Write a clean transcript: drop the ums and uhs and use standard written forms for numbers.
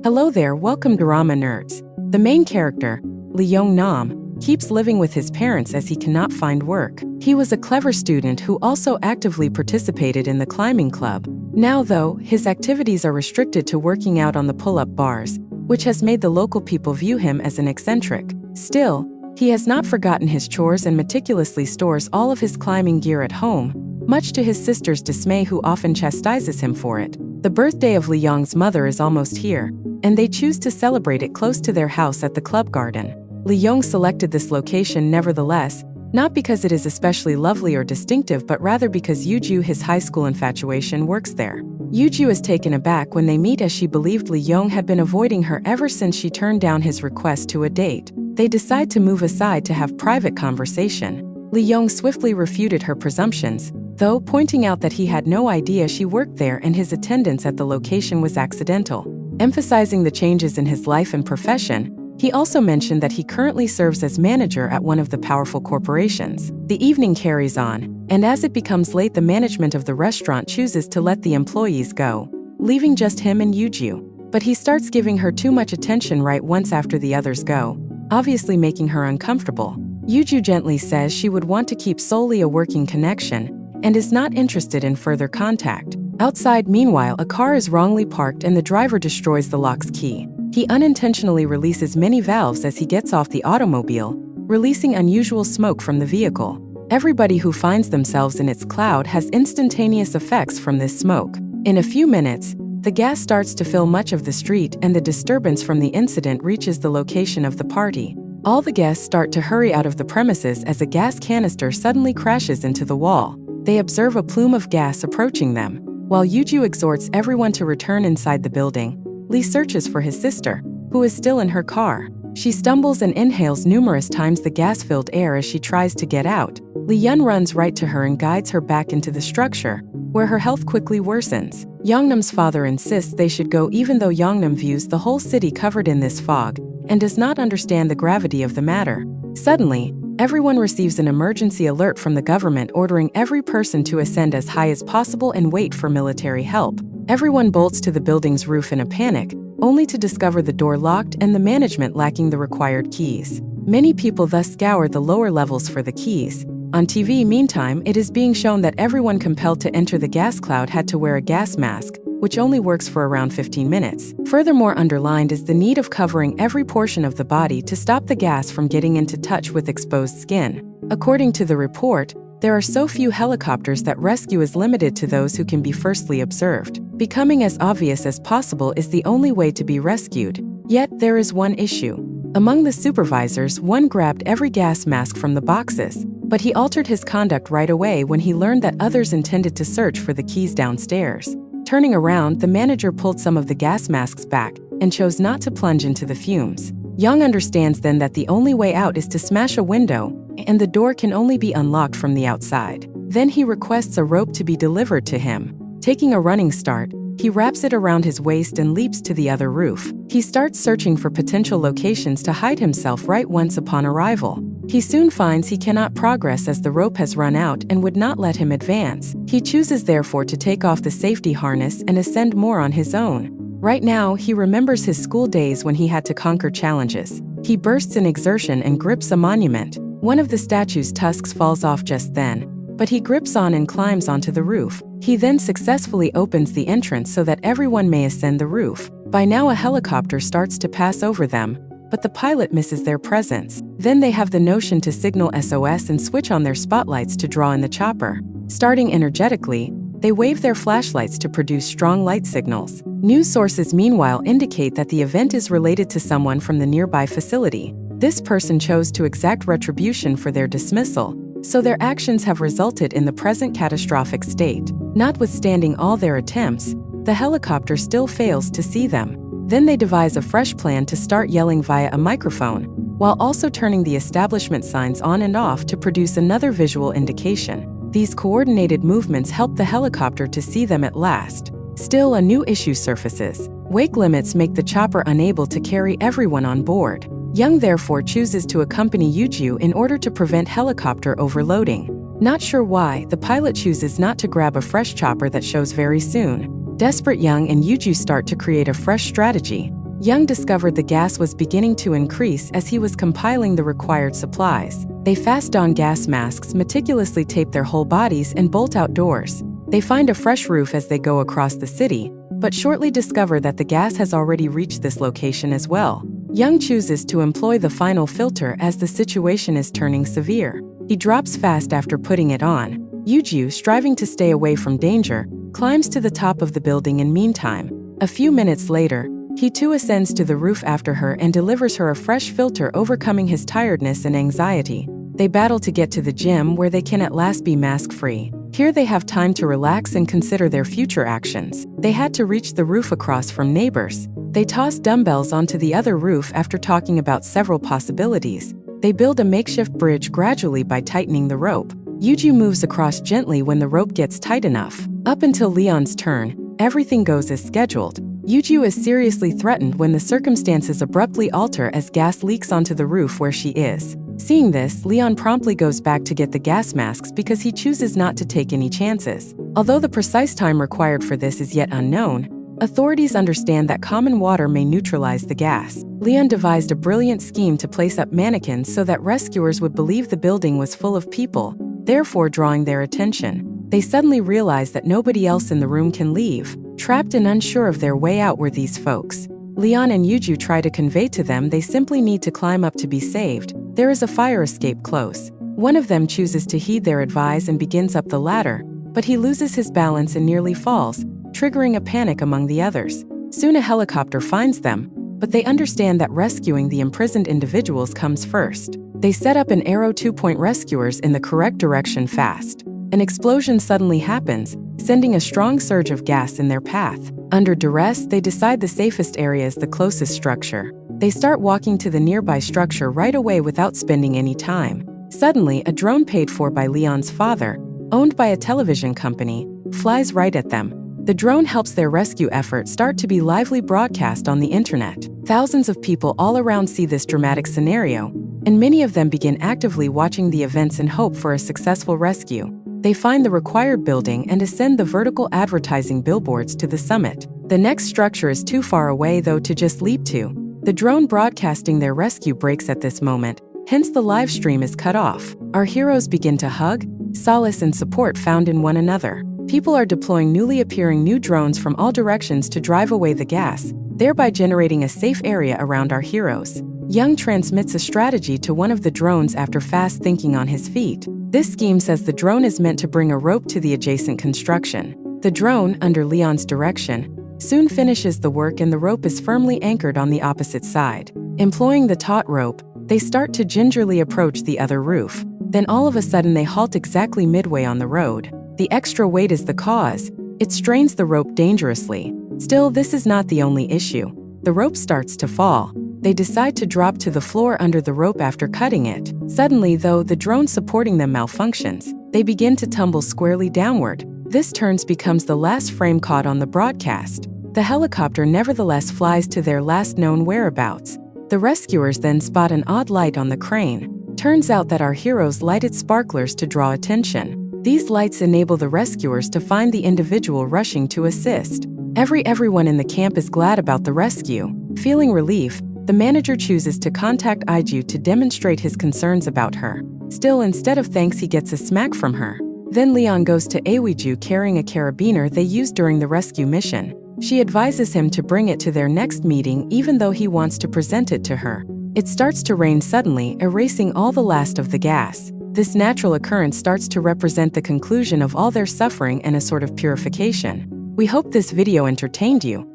Hello there, welcome to Drama Nerds. The main character, Yong-nam, keeps living with his parents as he cannot find work. He was a clever student who also actively participated in the climbing club. Now though, his activities are restricted to working out on the pull-up bars, which has made the local people view him as an eccentric. Still, he has not forgotten his chores and meticulously stores all of his climbing gear at home, much to his sister's dismay, who often chastises him for it. The birthday of Young's mother is almost here, and they choose to celebrate it close to their house at the club garden. Young selected this location nevertheless, not because it is especially lovely or distinctive, but rather because Eui-ju, his high school infatuation, works there. Eui-ju is taken aback when they meet, as she believed Young had been avoiding her ever since she turned down his request to a date. They decide to move aside to have private conversation. Young swiftly refuted her presumptions, though pointing out that he had no idea she worked there and his attendance at the location was accidental. Emphasizing the changes in his life and profession, he also mentioned that he currently serves as manager at one of the powerful corporations. The evening carries on, and as it becomes late, the management of the restaurant chooses to let the employees go, leaving just him and Eui-ju. But he starts giving her too much attention right once after the others go, obviously making her uncomfortable. Eui-ju gently says she would want to keep solely a working connection and is not interested in further contact. Outside, meanwhile, a car is wrongly parked and the driver destroys the lock's key. He unintentionally releases many valves as he gets off the automobile, releasing unusual smoke from the vehicle. Everybody who finds themselves in its cloud has instantaneous effects from this smoke. In a few minutes, the gas starts to fill much of the street and the disturbance from the incident reaches the location of the party. All the guests start to hurry out of the premises as a gas canister suddenly crashes into the wall. They observe a plume of gas approaching them. While Eui-ju exhorts everyone to return inside the building, Lee searches for his sister, who is still in her car. She stumbles and inhales numerous times the gas-filled air as she tries to get out. Lee-yun runs right to her and guides her back into the structure, where her health quickly worsens. Yong-nam's father insists they should go, even though Yong-nam views the whole city covered in this fog and does not understand the gravity of the matter. Suddenly, everyone receives an emergency alert from the government ordering every person to ascend as high as possible and wait for military help. Everyone bolts to the building's roof in a panic, only to discover the door locked and the management lacking the required keys. Many people thus scour the lower levels for the keys. On TV, meantime, it is being shown that everyone compelled to enter the gas cloud had to wear a gas mask, which only works for around 15 minutes. Furthermore, underlined is the need of covering every portion of the body to stop the gas from getting into touch with exposed skin. According to the report, there are so few helicopters that rescue is limited to those who can be firstly observed. Becoming as obvious as possible is the only way to be rescued. Yet, there is one issue. Among the supervisors, one grabbed every gas mask from the boxes, but he altered his conduct right away when he learned that others intended to search for the keys downstairs. Turning around, the manager pulled some of the gas masks back and chose not to plunge into the fumes. Young understands then that the only way out is to smash a window, and the door can only be unlocked from the outside. Then he requests a rope to be delivered to him. Taking a running start, he wraps it around his waist and leaps to the other roof. He starts searching for potential locations to hide himself right once upon arrival. He soon finds he cannot progress as the rope has run out and would not let him advance. He chooses therefore to take off the safety harness and ascend more on his own. Right now, he remembers his school days when he had to conquer challenges. He bursts in exertion and grips a monument. One of the statue's tusks falls off just then, but he grips on and climbs onto the roof. He then successfully opens the entrance so that everyone may ascend the roof. By now, a helicopter starts to pass over them, but the pilot misses their presence. Then they have the notion to signal SOS and switch on their spotlights to draw in the chopper. Starting energetically, they wave their flashlights to produce strong light signals. News sources meanwhile indicate that the event is related to someone from the nearby facility. This person chose to exact retribution for their dismissal, so their actions have resulted in the present catastrophic state. Notwithstanding all their attempts, the helicopter still fails to see them. Then they devise a fresh plan to start yelling via a microphone, while also turning the establishment signs on and off to produce another visual indication. These coordinated movements help the helicopter to see them at last. Still, a new issue surfaces. Wake limits make the chopper unable to carry everyone on board. Young therefore chooses to accompany Eui-ju in order to prevent helicopter overloading. Not sure why, the pilot chooses not to grab a fresh chopper that shows very soon. Desperate, Young and Eui-ju start to create a fresh strategy. Jung discovered the gas was beginning to increase as he was compiling the required supplies. They fast don gas masks, meticulously tape their whole bodies, and bolt outdoors. They find a fresh roof as they go across the city, but shortly discover that the gas has already reached this location as well. Jung chooses to employ the final filter as the situation is turning severe. He drops fast after putting it on. Eui-ju, striving to stay away from danger, climbs to the top of the building in meantime. A few minutes later, he too ascends to the roof after her and delivers her a fresh filter, overcoming his tiredness and anxiety. They battle to get to the gym where they can at last be mask-free. Here they have time to relax and consider their future actions. They had to reach the roof across from neighbors. They toss dumbbells onto the other roof after talking about several possibilities. They build a makeshift bridge gradually by tightening the rope. Eui-ju moves across gently when the rope gets tight enough. Up until Leon's turn, everything goes as scheduled. Eui-ju is seriously threatened when the circumstances abruptly alter as gas leaks onto the roof where she is. Seeing this, Leon promptly goes back to get the gas masks because he chooses not to take any chances. Although the precise time required for this is yet unknown, authorities understand that common water may neutralize the gas. Leon devised a brilliant scheme to place up mannequins so that rescuers would believe the building was full of people, therefore drawing their attention. They suddenly realize that nobody else in the room can leave. Trapped and unsure of their way out were these folks. Leon and Eui-ju try to convey to them they simply need to climb up to be saved. There is a fire escape close. One of them chooses to heed their advice and begins up the ladder, but he loses his balance and nearly falls, triggering a panic among the others. Soon a helicopter finds them, but they understand that rescuing the imprisoned individuals comes first. They set up an arrow 2-point rescuers in the correct direction fast. An explosion suddenly happens, sending a strong surge of gas in their path. Under duress, they decide the safest area is the closest structure. They start walking to the nearby structure right away without spending any time. Suddenly, a drone paid for by Leon's father, owned by a television company, flies right at them. The drone helps their rescue effort start to be lively broadcast on the internet. Thousands of people all around see this dramatic scenario, and many of them begin actively watching the events in hope for a successful rescue. They find the required building and ascend the vertical advertising billboards to the summit. The next structure is too far away though to just leap to. The drone broadcasting their rescue breaks at this moment, hence the live stream is cut off. Our heroes begin to hug, solace and support found in one another. People are deploying newly appearing new drones from all directions to drive away the gas, thereby generating a safe area around our heroes. Jung transmits a strategy to one of the drones after fast thinking on his feet. This scheme says the drone is meant to bring a rope to the adjacent construction. The drone, under Leon's direction, soon finishes the work and the rope is firmly anchored on the opposite side. Employing the taut rope, they start to gingerly approach the other roof. Then all of a sudden they halt exactly midway on the road. The extra weight is the cause. It strains the rope dangerously. Still, this is not the only issue. The rope starts to fall. They decide to drop to the floor under the rope after cutting it. Suddenly, though, the drone supporting them malfunctions. They begin to tumble squarely downward. This turns becomes the last frame caught on the broadcast. The helicopter nevertheless flies to their last known whereabouts. The rescuers then spot an odd light on the crane. Turns out that our heroes lighted sparklers to draw attention. These lights enable the rescuers to find the individual rushing to assist. Everyone in the camp is glad about the rescue. Feeling relief, the manager chooses to contact Eui-ju to demonstrate his concerns about her. Still, instead of thanks, he gets a smack from her. Then Leon goes to Eui-ju carrying a carabiner they used during the rescue mission. She advises him to bring it to their next meeting even though he wants to present it to her. It starts to rain suddenly, erasing all the last of the gas. This natural occurrence starts to represent the conclusion of all their suffering and a sort of purification. We hope this video entertained you.